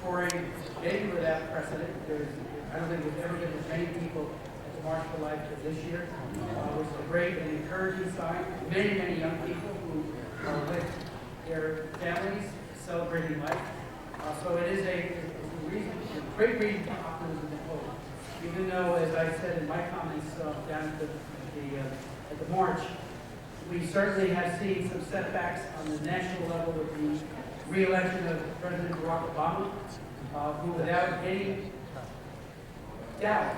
scoring maybe without precedent. I don't think there's ever been as many people at the March for Life as this year, which is a great and encouraging sign. Many, many young people who are with their families celebrating life. So it is a great reason for optimism and hope. Even though, as I said in my comments down at the March, we certainly have seen some setbacks on the national level with the re-election of President Barack Obama, who without any doubt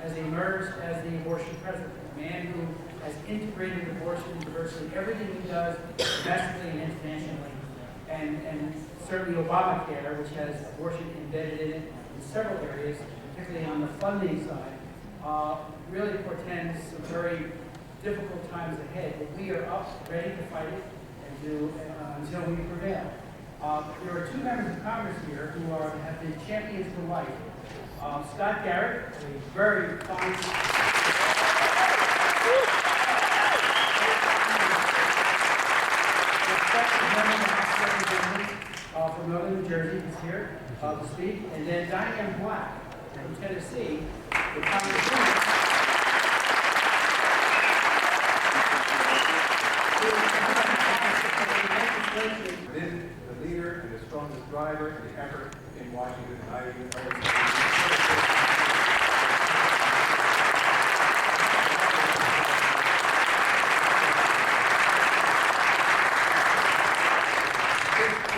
has emerged as the abortion president, a man who has integrated abortion into virtually everything he does domestically and internationally. And certainly Obamacare, which has abortion embedded in it in several areas, particularly on the funding side, really portends some very difficult times ahead. But we are up, ready to fight it and until we prevail. There are two members of Congress here who have been champions for life. Scott Garrett, a very fine from Northern New Jersey is here to speak, and then Diane Black from Tennessee, the Congresswoman. Been the leader and the strongest driver in the effort in Washington.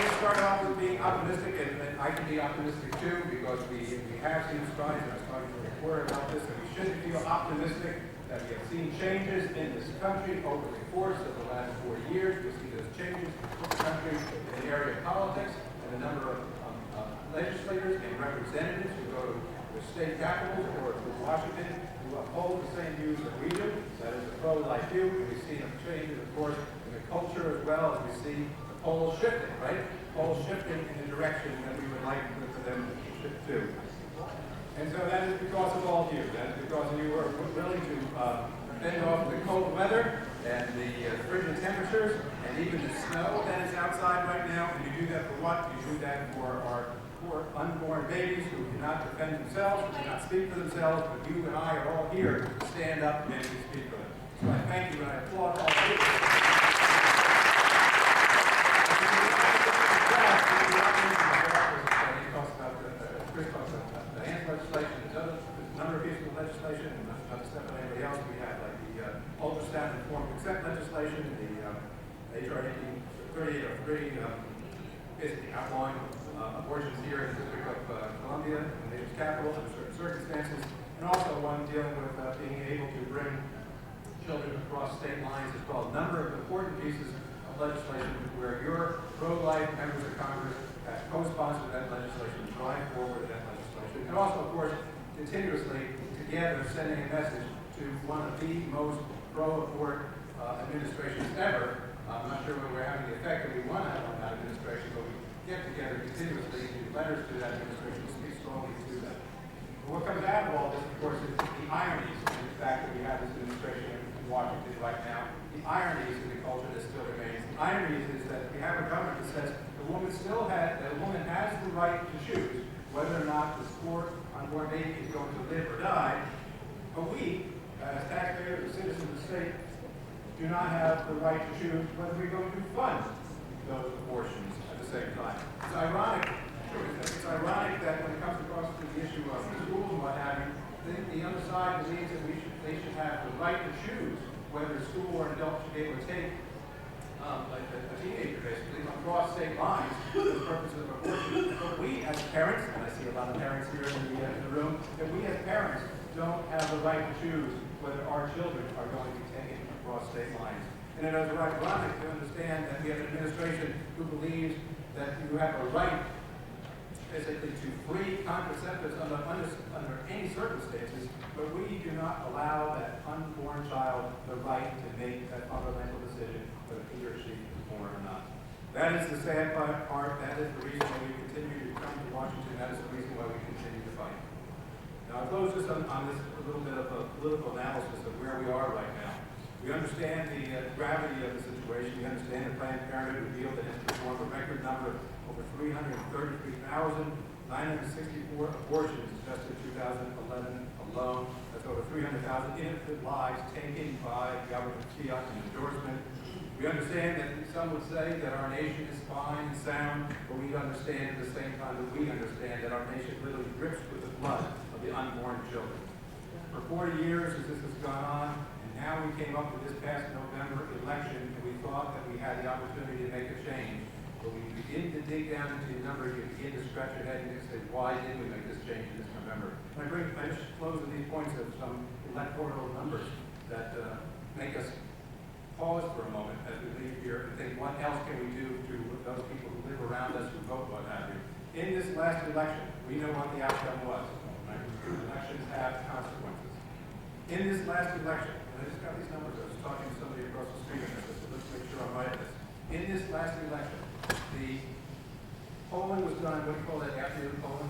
We'll start off with being optimistic, and I can be optimistic too, because we have seen strides, and I started to report about this, and we should feel optimistic that we have seen changes in this country over the course of the last 4 years. We see those changes in the country in the area of politics, and the number of legislators and representatives who go to the state capitals or to Washington who uphold the same views that we do, that is the pro-life view. And we've seen a change, of course, in the culture as well, as we see the polls shifting, right? Polls shifting in the direction that we would like for them to shift to. And so that is because of all of you. That is because you are willing to fend off the cold weather and the frigid temperatures and even the snow that is outside right now. And you do that for what? You do that for our poor unborn babies who cannot defend themselves, who cannot speak for themselves, but you and I are all here to stand up and to speak for them. So I thank you and I applaud all of you. Legislation, and not step on anybody else. We have like the ultrasound informed consent legislation, the HR 3803, basically outlawing abortions here in the District of Columbia, in the nation's capital, under certain circumstances, and also one dealing with being able to bring children across state lines as well. A number of important pieces of legislation where your pro-life members of Congress have co-sponsored that legislation, drive forward that legislation, and also, of course, continuously together sending a message to one of the most pro-abort administrations ever. I'm not sure whether we're having the effect that we want to have on that administration, but we get together continuously in letters to that administration to speak strongly to them. But what comes out of all this, of course, is the ironies in the fact that we have this administration in Washington right now. The ironies in the culture that still remains. The ironies is that we have a government that says that a woman has the right to choose whether or not this poor unborn baby is going to live or die, but we, as taxpayers and citizens of the state, do not have the right to choose whether we're going to fund those abortions at the same time. It's ironic. It's ironic that when it comes across to the issue of schools and what have you, the other side believes that they should have the right to choose whether a school or an adult should be able to take like a teenager, basically, across state lines for the purpose of abortion. But we, as parents, and I see a lot of parents here in the room, that we as parents don't have the right to choose whether our children are going to be taken across state lines. And it is ironic to understand that we have an administration who believes that you have a right, basically, to free contraceptives under any circumstances, but we do not allow that unborn child the right to make that fundamental decision whether he or she is born or not. That is the sad part. That is the reason why we continue to come to Washington. That is the reason why we continue to fight. Now, I'll close this on this a little bit of a political analysis of where we are right now. We understand the gravity of the situation. We understand that Planned Parenthood revealed that it's performed a record number of over 333,964 abortions just in 2011 alone. That's over 300,000 innocent lives taken by government fiat and endorsement. We understand that some would say that our nation is fine and sound, but we understand at the same time that we understand that our nation literally drips with the blood of the unborn children. For 40 years as this has gone on, and now we came up with this past November election, and we thought that we had the opportunity to make a change. But we begin to dig down into the numbers, you begin to scratch your head and you say, why did we make this change in this November? And I just close with these points of some electoral numbers that make us pause for a moment as we leave here and think, what else can we do to those people who live around us, who vote, what have you. In this last election, we know what the outcome was. Right? Elections have consequences. In this last election, and I just got these numbers, I was talking to somebody across the street on this, so let's make sure I'm right at this. In this last election, the polling was done, what do you call that, afternoon polling?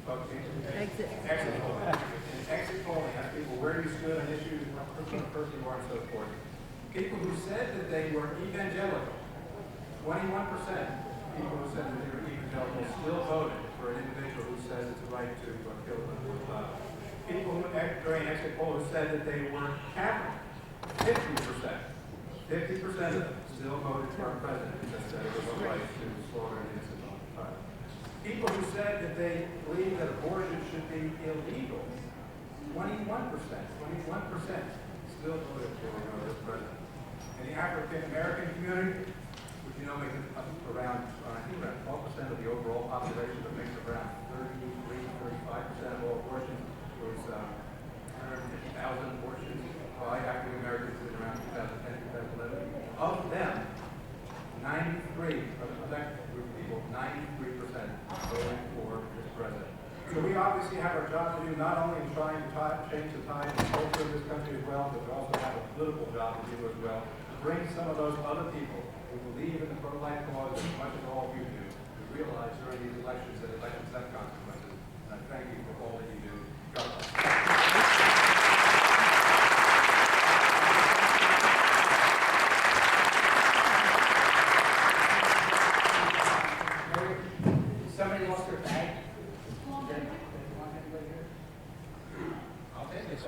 Exit polling. In exit polling, asked people where you stood on issues, what person you are, and so forth. People who said that they were evangelical, 21% people who said that they were evangelical still voted for an individual who says it's a right to kill them with love. People who, during exit poll, who said that they were Catholic, 50% of them still voted for a president that said it was a right to slaughter an innocent child. People who said that they believe that abortion should be illegal, 21% still voted for this president. In the African American community, which makes up around, I think around 12% of the overall population, but makes around 35% of all abortions. There was 150,000 abortions by African Americans in around 2010, 2011. Of them, 93 of that group of people, 93% voted for this president. So we obviously have our job to do, not only in trying to change the tide and culture of this country as well, but we also have a political job to do as well. Bring some of those other people who believe in the pro-life cause as much as all of you do, to realize during these elections that elections have consequences. And I thank you for all that you do. God bless. Somebody lost their bag. I'll take this.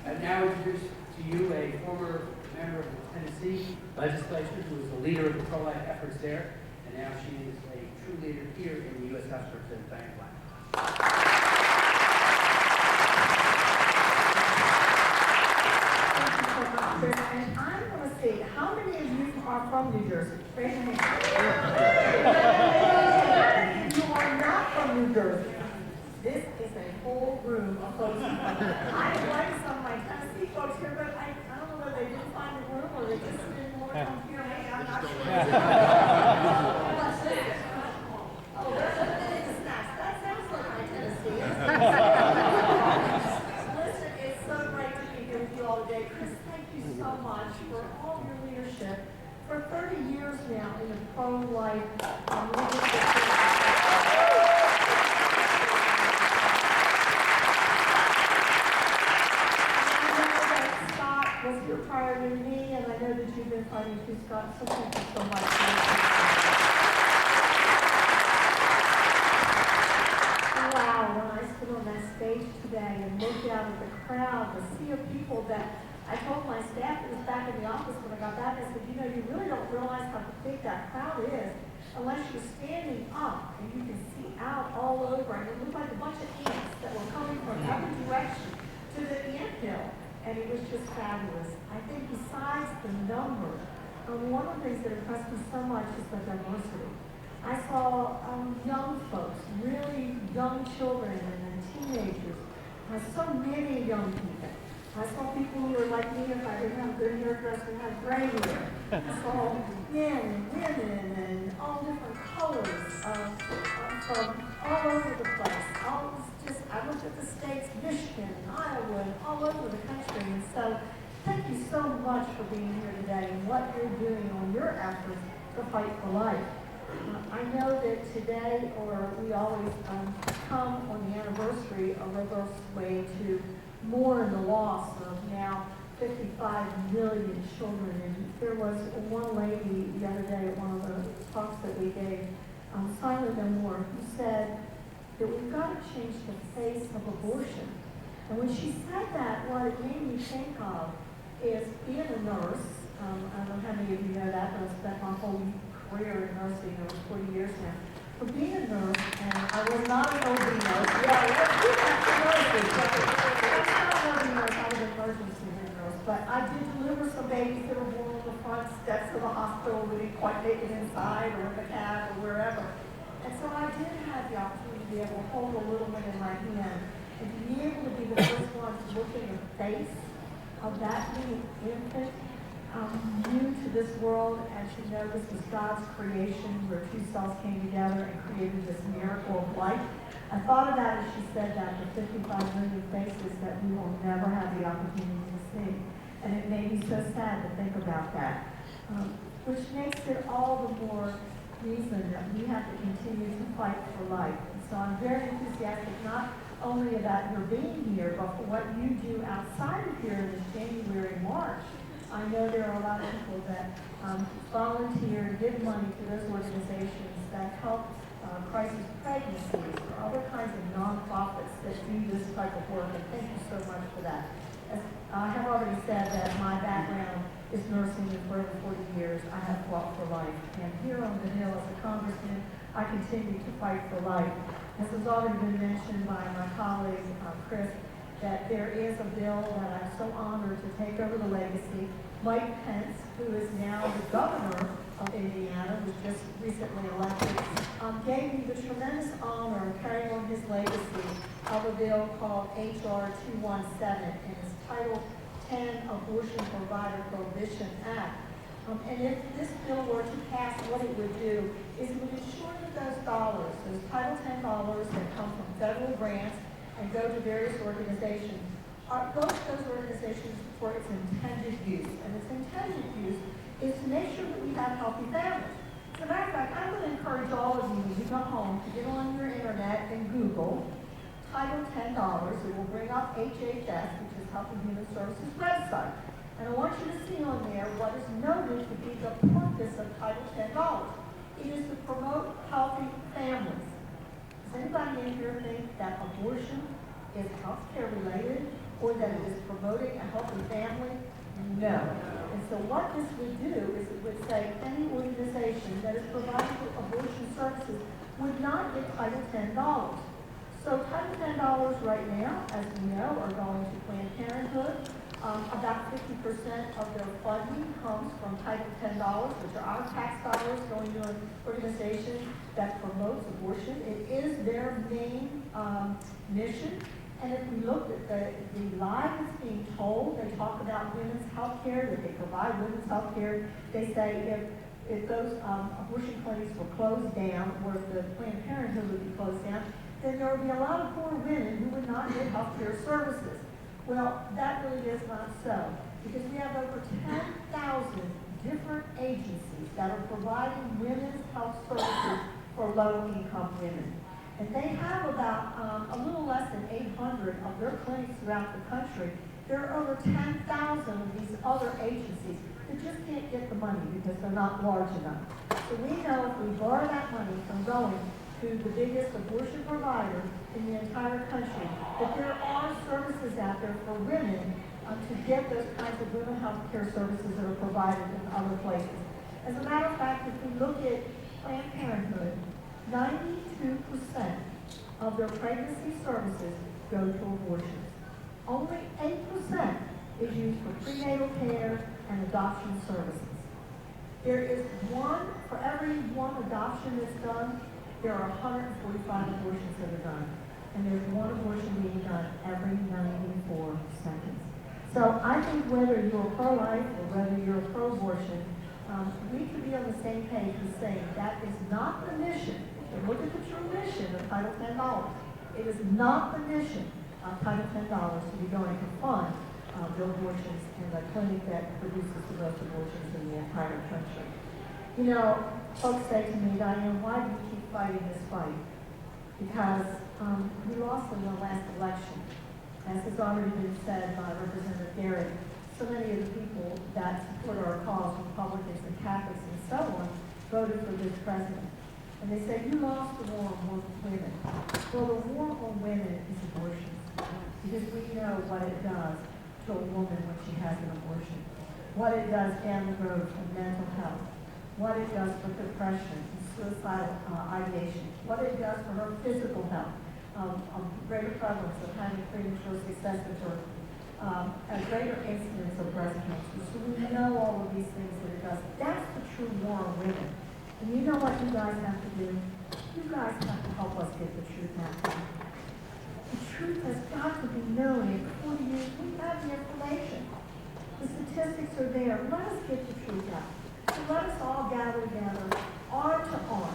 And now introduce to you a former member of the Tennessee legislature who was the leader of the pro-life efforts there, and now she is a true leader here in the U.S. House of Representatives, Diane Black. Thank you so much, Chris. And I'm going to see how many of you are from New Jersey. Raise your hand. You are not from New Jersey. This is a whole room of folks. I invited some of my Tennessee folks here, but I don't know whether they didn't find the room or they just didn't want to come here. I'm not sure. Oh, there's a big snacks. That sounds like my Tennessee. Listen, it's so great to be here with you all today. Chris, thank you so much for all your leadership. For 30 years now in the pro-life leadership. Was here prior to me, and I know that you've been fighting too, Scott, so thank you so much. Wow, when I stood on that stage today and looked out at the crowd, the sea of people that I told my staff, it was back in the office when I got back, I said, you really don't realize how big that crowd is unless you're standing up and you can see out all over, and it looked like a bunch of ants that were coming from every direction to the anthill. And it was just fabulous. I think besides the number, one of the things that impressed me so much is the diversity. I saw young folks, really young children and teenagers, so many young people. I saw people who were like me, if I didn't have good hairdresser, had gray hair. I saw men and women and all different colors from all over the place. I looked at the states, Michigan, Iowa, and all over the country. And so thank you so much for being here today and what you're doing on your efforts to fight for life. I know that today, or we always come on the anniversary of Roe v. Wade to mourn the loss of now 55 million children. And there was one lady the other day at one of the talks that we gave, Silent No More, who said that we've got to change the face of abortion. And when she said that, what it made me think of is being a nurse. I don't know how many of you know that, but I've spent my whole career in nursing, over 40 years now. For being a nurse, and I was not an OB nurse. Yeah, we have to nurses. I was not an OB nurse, I was an emergency room nurse. But I did deliver some babies that were born on the front steps of the hospital. We didn't quite make it inside or in the cab or wherever. And so I did have the opportunity to be able to hold a little one in my hand and to be able to be the first one to look in the face of that little infant, new to this world, and to know this was God's creation where two cells came together and created this miracle of life. I thought of that as she said that, the 55 million faces that we will never have the opportunity to see. And it made me so sad to think about that, which makes it all the more reason that we have to continue to fight for life. And so I'm very enthusiastic, not only about your being here, but for what you do outside of here in this January, March. I know there are a lot of people that volunteer and give money to those organizations that help crisis pregnancies or other kinds of nonprofits that do this type of work, and thank you so much for that. As I have already said that my background is nursing, and for over 40 years I have fought for life. And here on the Hill as a congressman, I continue to fight for life. As has already been mentioned by my colleague, Chris, that there is a bill that I'm so honored to take over the legacy. Mike Pence, who is now the governor of Indiana, was just recently elected, gave me the tremendous honor of carrying on his legacy of a bill called H.R. 217, and it's titled 10 Abortion Provider Prohibition Act. And if this bill were to pass, what it would do is it would ensure that those dollars, those Title $10 that come from federal grants and go to various organizations, go to those organizations for its intended use. And its intended use is to make sure that we have healthy families. As a matter of fact, I'm going to encourage all of you when you go home to get on your internet and Google Title $10. It will bring up HHS, which is Health and Human Services website. And I want you to see on there what is noted to be the purpose of Title $10. It is to promote healthy families. Does anybody in here think that abortion is health care related or that it is promoting a healthy family? No. And so what this would do is it would say any organization that is providing abortion services would not get Title $10. So Title $10 right now, as we know, are going to Planned Parenthood. About 50% of their funding comes from Title $10, which are our tax dollars going to an organization that promotes abortion. It is their main mission. And if we look at the lie that's being told, they talk about women's health care, that they provide women's health care. They say if those abortion clinics were closed down, or if the Planned Parenthood would be closed down, then there would be a lot of poor women who would not get health care services. Well, that really is not so, because we have over 10,000 different agencies that are providing women's health services for low-income women. And they have about a little less than 800 of their clinics throughout the country. There are over 10,000 of these other agencies that just can't get the money because they're not large enough. So we know if we borrow that money from going to the biggest abortion provider in the entire country, that there are services out there for women to get those kinds of women's health care services that are provided in other places. As a matter of fact, if we look at Planned Parenthood, 92% of their pregnancy services go to abortions. Only 8% is used for prenatal care and adoption services. There is one, for every one adoption that's done, there are 145 abortions that are done. And there's one abortion being done every 94 seconds. So I think whether you're pro-life or whether you're pro-abortion, we can be on the same page with saying that is not the mission. If you look at the true mission of Title $10, it is not the mission of Title $10 to be going to fund the abortions and the clinic that produces the most abortions in the entire country. You know, folks say to me, Diane, why do you keep fighting this fight? Because we lost in the last election. As has already been said by Representative Garrett, so many of the people that support our cause, Republicans and Catholics and so on, voted for this president. And they said, you lost the war on women. Well, the war on women is abortion. Because we know what it does to a woman when she has an abortion. What it does down the road for mental health. What it does for depression and suicidal ideation. What it does for her physical health. Greater prevalence of having premature successive birth. A greater incidence of breast cancer. So we know all of these things that it does. That's the true war on women. And you know what you guys have to do? You guys have to help us get the truth out there. The truth has got to be known. In 40 years, we have the information. The statistics are there. Let us get the truth out. So let us all gather together, arm to arm,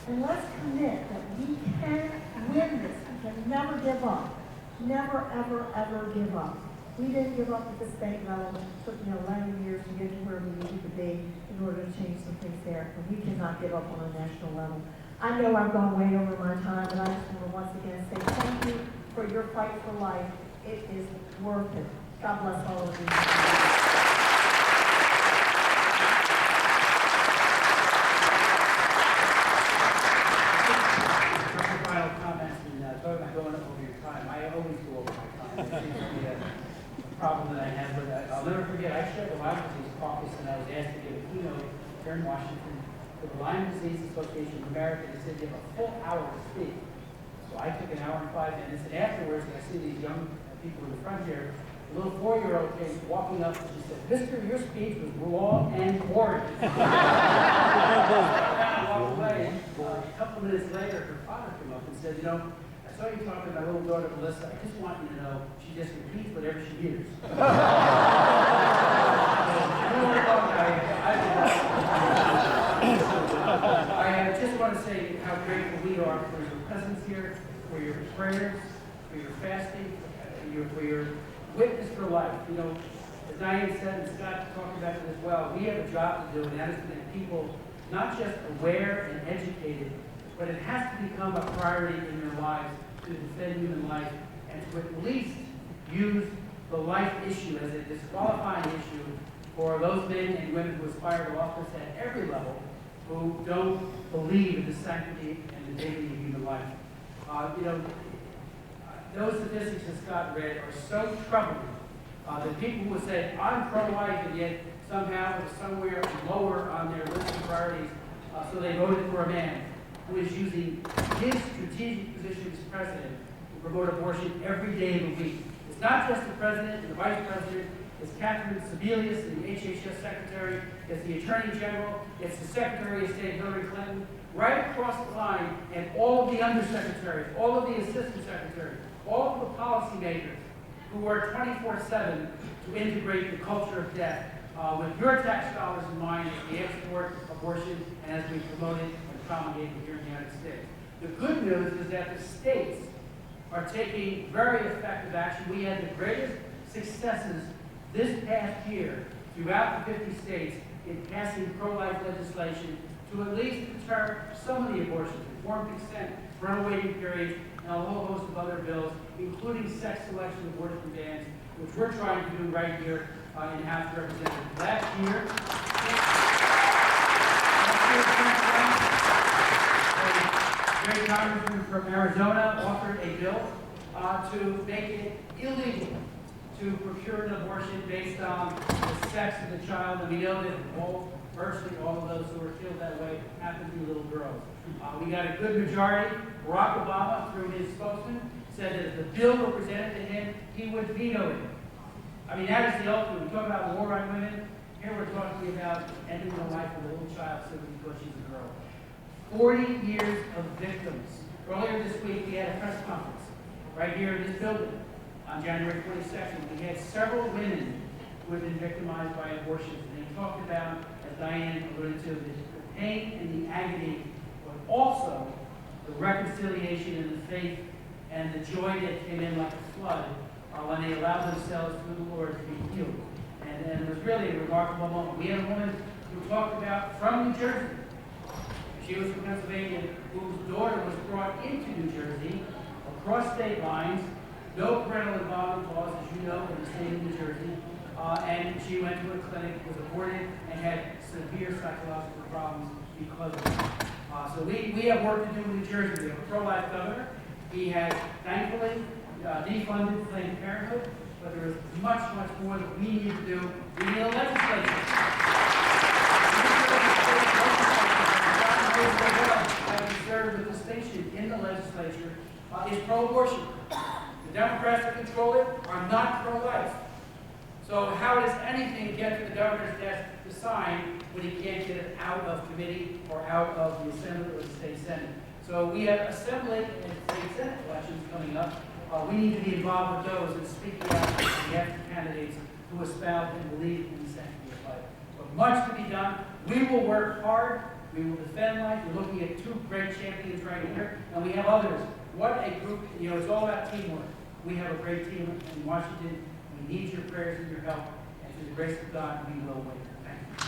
and let's commit that we can win this. We can never give up. Never, ever, ever give up. We didn't give up at the state level. It took 11 years to get to where we needed to be in order to change some things there. And we cannot give up on a national level. I know I've gone way over my time, but I just want to once again say thank you for your fight for life. It is worth it. God bless all of you. Final comments, and talking about going over your time. I always go over my time. It seems to be a problem that I have, but I'll never forget. I chaired the Lyme Disease Caucus, and I was asked to give a keynote here in Washington for the Lyme Disease Association of America. They said you have a full hour to speak. So I took an hour and 5 minutes, and afterwards, I see these young people in the front here. A little 4-year-old came walking up, and she said, "Mister, your speech was long and boring." Walked away. A couple minutes later, her father came up and said, "I saw you talking to my little daughter Melissa. I just want you to know she just repeats whatever she hears." I just want to say how grateful we are for your presence here, for your prayers, for your fasting, for your witness for life. As Diane said, and Scott talked about it as well, we have a job to do, and that is to make people not just aware and educated, but it has to become a priority in their lives to defend human life and to at least use the life issue as a disqualifying issue for those men and women who aspire to office at every level who don't believe in the sanctity and the dignity of human life. Those statistics that Scott read are so troubling. The people who say, "I'm pro-life," and yet somehow or somewhere lower on their list of priorities, so they voted for a man who is using his strategic position as president to promote abortion every day of the week. It's not just the president and the vice president. It's Catherine Sebelius, the HHS secretary. It's the attorney general. It's the secretary of state, Hillary Clinton. Right across the line, and all of the undersecretaries, all of the assistant secretaries, all of the policymakers who work 24/7 to integrate the culture of death with your tax dollars in mind as we export abortion and as we promote it and promulgate it here in the United States. The good news is that the states are taking very effective action. We had the greatest successes this past year throughout the 50 states in passing pro-life legislation to at least deter some of the abortions, informed consent, parental waiting periods, and a whole host of other bills, including sex selection abortion bans, which we're trying to do right here in House of Representatives. Last year, a great congressman from Arizona offered a bill to make it illegal to procure an abortion based on the sex of the child. And we know that virtually all of those who were killed that way happen to be little girls. We got a good majority. Barack Obama, through his spokesman, said that if the bill were presented to him, he would veto it. I mean, that is the ultimate. We talk about war on women. Here we're talking about ending the life of a little child simply because she's a girl. 40 years of victims. Earlier this week, we had a press conference right here in this building on January 22nd. We had several women who had been victimized by abortions. And they talked about, as Diane alluded to, the pain and the agony, but also the reconciliation and the faith and the joy that came in like a flood when they allowed themselves through the Lord to be healed. And it was really a remarkable moment. We had a woman who talked about from New Jersey. She was from Pennsylvania, whose daughter was brought into New Jersey across state lines. No parental involvement laws, as you know, in the state of New Jersey. and she went to a clinic, was aborted, and had severe psychological problems because of it. So we have work to do in New Jersey. We have a pro-life governor. He has, thankfully, defunded Planned Parenthood, but there is much, much more that we need to do. We need a legislature. Having served with distinction in the legislature is pro-abortion. The Democrats that control it are not pro-life. So how does anything get to the governor's desk to sign when he can't get it out of committee or out of the Assembly or the State Senate? So we have Assembly and State Senate elections coming up. We need to be involved with those and speak out on behalf of candidates who espouse and believe in the sanctity of life. But much to be done. We will work hard. We will defend life. We're looking at two great champions right here, and we have others. What a group. It's all about teamwork. We have a great team in Washington. We need your prayers and your help. And through the grace of God, we will win. Thank you.